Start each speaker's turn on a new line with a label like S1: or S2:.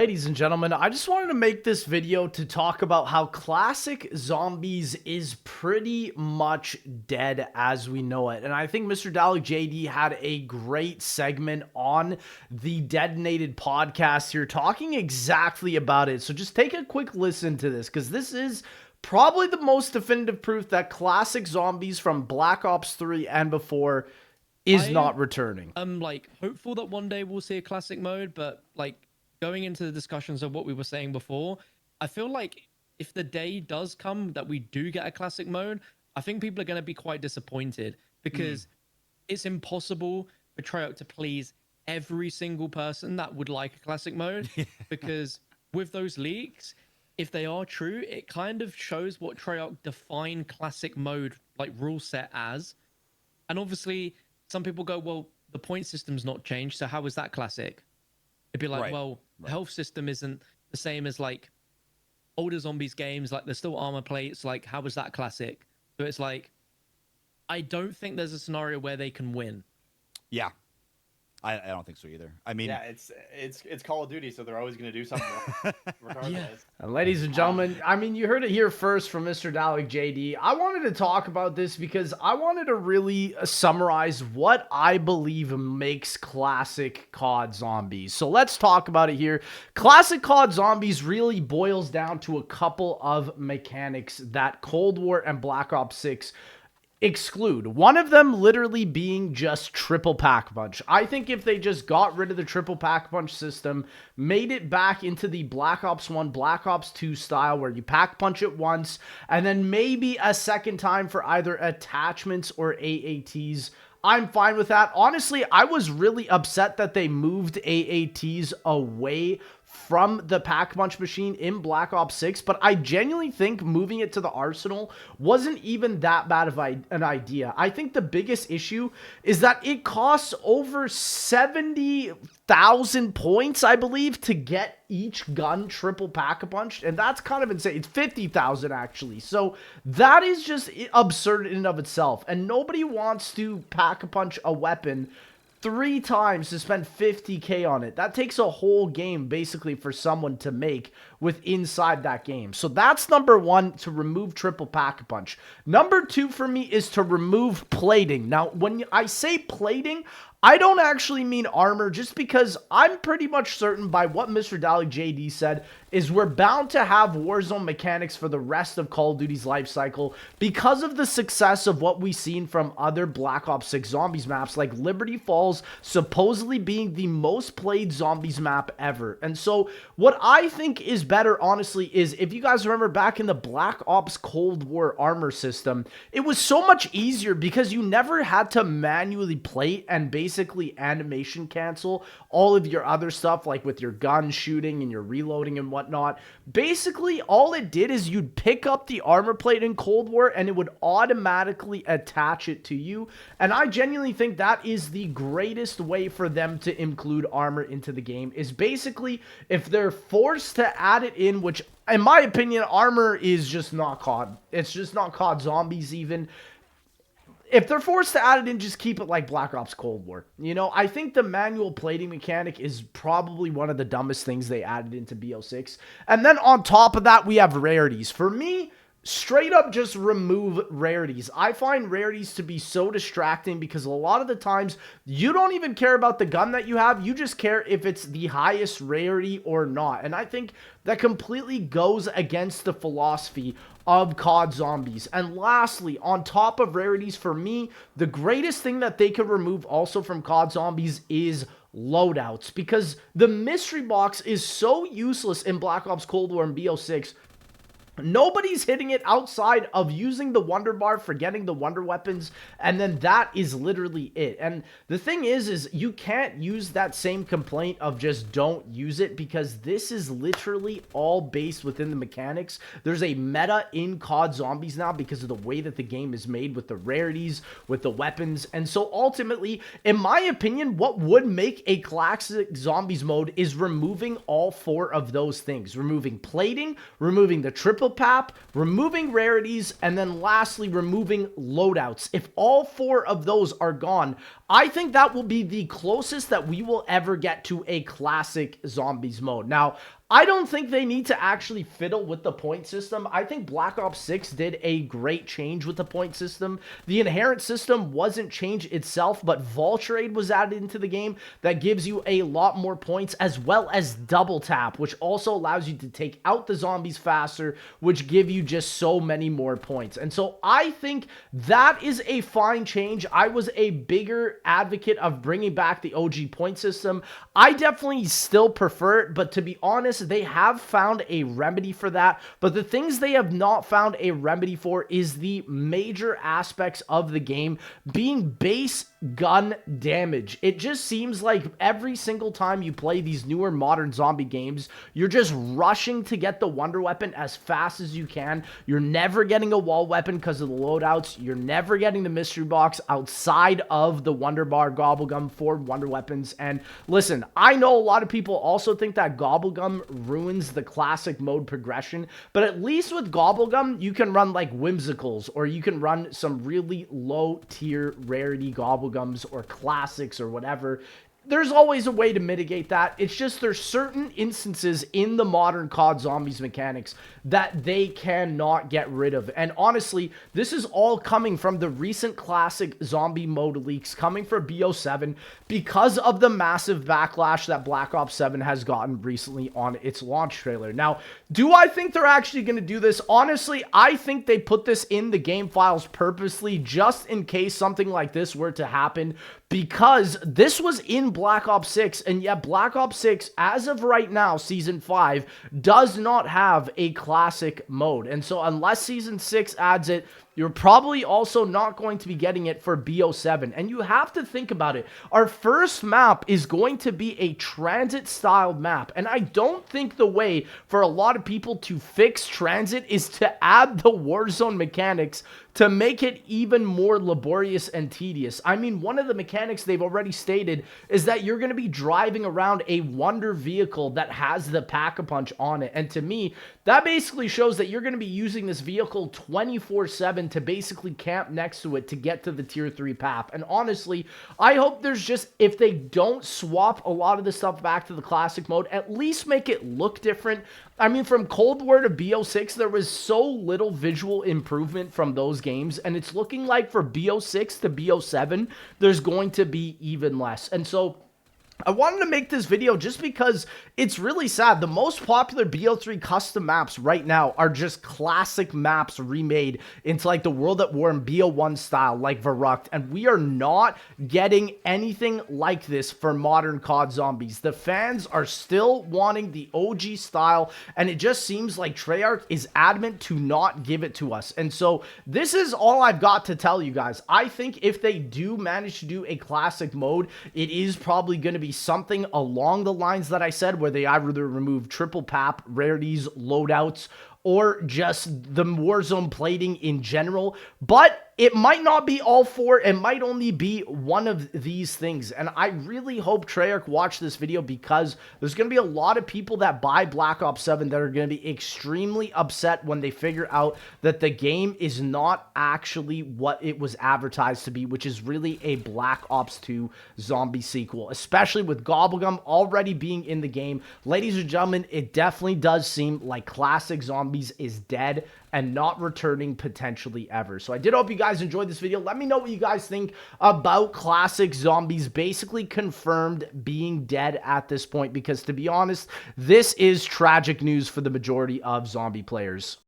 S1: Ladies and gentlemen, I just wanted to make this video to talk about how classic zombies is pretty much dead as we know it. And I think Mr. Dalek JD had a great segment on the Detonated podcast here talking exactly about it. So just take a quick listen to this because this is probably the most definitive proof that classic zombies from Black Ops 3 and before is not returning.
S2: I'm hopeful that one day we'll see a classic mode, but going into the discussions of what we were saying before, I feel like if the day does come that we do get a classic mode, I think people are going to be quite disappointed because it's impossible for Treyarch to please every single person that would like a classic mode. Because with those leaks, if they are true, it kind of shows what Treyarch define classic mode rule set as. And obviously, some people go, well, the point system's not changed, so how is that classic? It'd be like, the health system isn't the same as older zombies games. There's still armor plates. How is that classic? So it's I don't think there's a scenario where they can win.
S3: Yeah. I don't think so either. I mean,
S4: yeah, it's Call of Duty, so they're always going to do something regardless.
S2: Yeah.
S1: And ladies and gentlemen, I mean, you heard it here first from Mr. Dalek JD. I wanted to talk about this because I wanted to really summarize what I believe makes classic COD Zombies. So let's talk about it here. Classic COD Zombies really boils down to a couple of mechanics that Cold War and Black Ops 6 exclude. One of them literally being just triple pack punch. I think if they just got rid of the triple pack punch system, made it back into the Black Ops 1, Black Ops 2 style where you pack punch it once and then maybe a second time for either attachments or AATs, I'm fine with that. Honestly, I was really upset that they moved AATs away from the pack punch machine in Black Ops 6, but I genuinely think moving it to the arsenal wasn't even that bad of an idea. I think the biggest issue is that it costs over 70,000 points, I believe, to get each gun triple pack punched, and that's kind of insane. It's 50,000 actually. So that is just absurd in and of itself, and nobody wants to pack punch a weapon 3 times to spend 50k on it. That takes a whole game basically for someone to make with inside that game. So that's number 1, to remove triple pack punch. Number 2 for me is to remove plating. Now, when I say plating, I don't actually mean armor, just because I'm pretty much certain by what Mr. Dalek JD said is we're bound to have Warzone mechanics for the rest of Call of Duty's life cycle because of the success of what we've seen from other Black Ops 6 Zombies maps, like Liberty Falls supposedly being the most played Zombies map ever. And so what I think is better, honestly, is if you guys remember back in the Black Ops Cold War armor system, it was so much easier because you never had to manually plate and basically animation cancel all of your other stuff, like with your gun shooting and your reloading and whatnot. Basically, all it did is you'd pick up the armor plate in Cold War and it would automatically attach it to you. And I genuinely think that is the greatest way for them to include armor into the game, is basically if they're forced to add it in, which in my opinion, armor is just not COD. It's just not COD Zombies even. If they're forced to add it in, just keep it like Black Ops Cold War. You know, I think the manual plating mechanic is probably one of the dumbest things they added into BO6. And then on top of that, we have rarities. For me, straight up just remove rarities. I find rarities to be so distracting because a lot of the times you don't even care about the gun that you have. You just care if it's the highest rarity or not. And I think that completely goes against the philosophy of COD Zombies. And lastly, on top of rarities, for me, the greatest thing that they could remove also from COD Zombies is loadouts, because the mystery box is so useless in Black Ops Cold War and BO6. Nobody's hitting it outside of using the wonder bar for getting the wonder weapons, and then that is literally it. And the thing is you can't use that same complaint of just don't use it, because this is literally all based within the mechanics. There's a meta in COD Zombies now because of the way that the game is made, with the rarities, with the weapons. And so ultimately, in my opinion, what would make a classic Zombies mode is removing all 4 of those things. Removing plating, removing the triple triple pap, removing rarities, and then lastly removing loadouts. If all 4 of those are gone, I think that will be the closest that we will ever get to a classic zombies mode. Now, I don't think they need to actually fiddle with the point system. I think Black Ops 6 did a great change with the point system. The inherent system wasn't changed itself, but Vulturade was added into the game that gives you a lot more points, as well as double tap, which also allows you to take out the zombies faster, which give you just so many more points. And so I think that is a fine change. I was a bigger advocate of bringing back the OG point system. I definitely still prefer it, but to be honest, they have found a remedy for that. But the things they have not found a remedy for is the major aspects of the game being base gun damage. It just seems like every single time you play these newer modern zombie games, you're just rushing to get the wonder weapon as fast as you can. You're never getting a wall weapon because of the loadouts. You're never getting the mystery box outside of the wonder bar gobblegum for wonder weapons. And listen, I know a lot of people also think that gobblegum ruins the classic mode progression, but at least with gobblegum you can run like whimsicals, or you can run some really low tier rarity gobblegums or classics or whatever. There's always a way to mitigate that. It's just there's certain instances in the modern COD Zombies mechanics that they cannot get rid of. And honestly, this is all coming from the recent classic zombie mode leaks coming for BO7 because of the massive backlash that Black Ops 7 has gotten recently on its launch trailer. Now, do I think they're actually going to do this? Honestly, I think they put this in the game files purposely just in case something like this were to happen, because this was in Black Ops 6, and yet Black Ops 6, as of right now, Season 5, does not have a classic mode. And so unless Season 6 adds it, you're probably also not going to be getting it for BO7. And you have to think about it. Our first map is going to be a transit-styled map. And I don't think the way for a lot of people to fix transit is to add the Warzone mechanics to make it even more laborious and tedious. I mean, one of the mechanics they've already stated is that you're going to be driving around a wonder vehicle that has the Pack-a-Punch on it. And to me, that basically shows that you're going to be using this vehicle 24/7 to basically camp next to it to get to the tier 3 pap. And honestly, I hope there's just, if they don't swap a lot of the stuff back to the classic mode, at least make it look different. I mean, from Cold War to BO6, there was so little visual improvement from those games, and it's looking like for BO6 to BO7, there's going to be even less. And so I wanted to make this video just because it's really sad. The most popular BO3 custom maps right now are just classic maps remade into like the World at War and BO1 style, like Verrucht, and we are not getting anything like this for modern COD Zombies. The fans are still wanting the OG style, and it just seems like Treyarch is adamant to not give it to us. And so this is all I've got to tell you guys. I think if they do manage to do a classic mode, it is probably going to be something along the lines that I said, where they either remove triple pap, rarities, loadouts, or just the Warzone plating in general. But it might not be all 4. It might only be one of these things. And I really hope Treyarch watch this video, because there's going to be a lot of people that buy Black Ops 7 that are going to be extremely upset when they figure out that the game is not actually what it was advertised to be, which is really a Black Ops 2 zombie sequel, especially with Gobblegum already being in the game. Ladies and gentlemen, it definitely does seem like classic zombies is dead and not returning potentially ever. So I did hope you guys enjoyed this video. Let me know what you guys think about classic zombies basically confirmed being dead at this point, because to be honest, this is tragic news for the majority of zombie players.